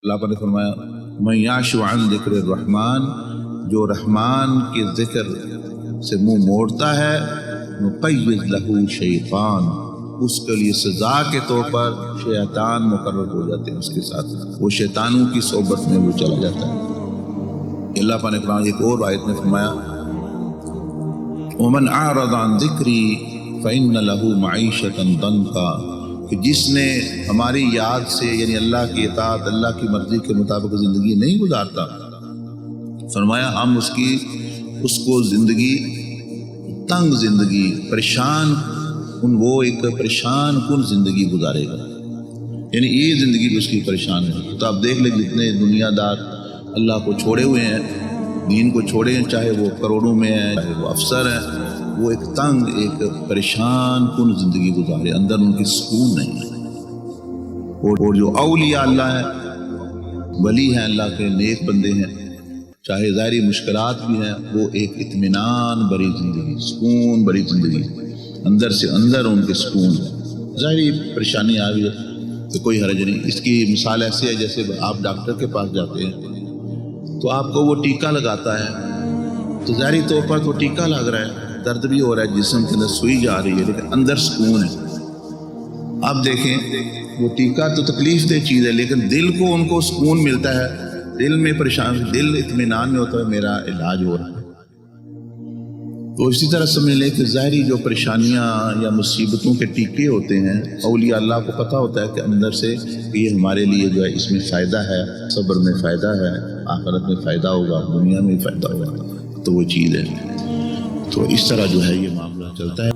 اللہ نے فرمایا من یعش عن ذکر الرحمن، جو رحمان کے ذکر سے منہ موڑتا ہے، نقیض لہ شیطان، اس کے لیے سزا کے طور پر شیطان مقرر ہو جاتے ہیں اس کے ساتھ، وہ شیطانوں کی صحبت میں وہ چلا جاتا ہے۔ اللہ پاک نے قرآن ایک اور آیت میں فرمایا ومن اعرض عن ذکری فإن له معیشۃ ضنکا، کہ جس نے ہماری یاد سے یعنی اللہ کی اطاعت، اللہ کی مرضی کے مطابق زندگی نہیں گزارتا، فرمایا ہم اس کو زندگی تنگ زندگی، پریشان وہ ایک پریشان کن زندگی گزارے گا، یعنی یہ زندگی بھی اس کی پریشان ہے۔ تو آپ دیکھ لیں جتنے دنیا دار اللہ کو چھوڑے ہوئے ہیں، دین کو چھوڑے ہیں، چاہے وہ کروڑوں میں ہیں، چاہے وہ افسر ہیں، وہ ایک تنگ ایک پریشان کن زندگی گزارے، اندر ان کی سکون نہیں ہے۔ اور جو اولیاء اللہ ہے، ولی ہیں اللہ کے، نیک بندے ہیں، چاہے ظاہری مشکلات بھی ہیں، وہ ایک اطمینان بری زندگی، سکون بری زندگی، اندر سے اندر ان کے سکون ہے۔ ظاہری پریشانی آ گئی ہے تو کوئی حرج نہیں۔ اس کی مثال ایسی ہے جیسے آپ ڈاکٹر کے پاس جاتے ہیں تو آپ کو وہ ٹیکہ لگاتا ہے، تو ظاہری طور پر تو ٹیکہ لگ رہا ہے، درد بھی ہو رہا ہے، جسم کے اندر سوئی جا رہی ہے، لیکن اندر سکون ہے۔ آپ دیکھیں وہ ٹیکہ تو تکلیف دہ چیز ہے، لیکن دل کو ان کو سکون ملتا ہے، دل میں پریشان، دل اطمینان میں ہوتا ہے میرا علاج ہو رہا ہے۔ تو اسی طرح سمجھ لیں کہ ظاہری جو پریشانیاں یا مصیبتوں کے ٹیکے ہوتے ہیں، اولیاء اللہ کو پتہ ہوتا ہے کہ اندر سے کہ یہ ہمارے لیے جو ہے اس میں فائدہ ہے، صبر میں فائدہ ہے، آخرت میں فائدہ ہوگا، دنیا میں فائدہ ہوگا، تو وہ چیز ہے۔ تو اس طرح جو ہے یہ معاملہ چلتا ہے۔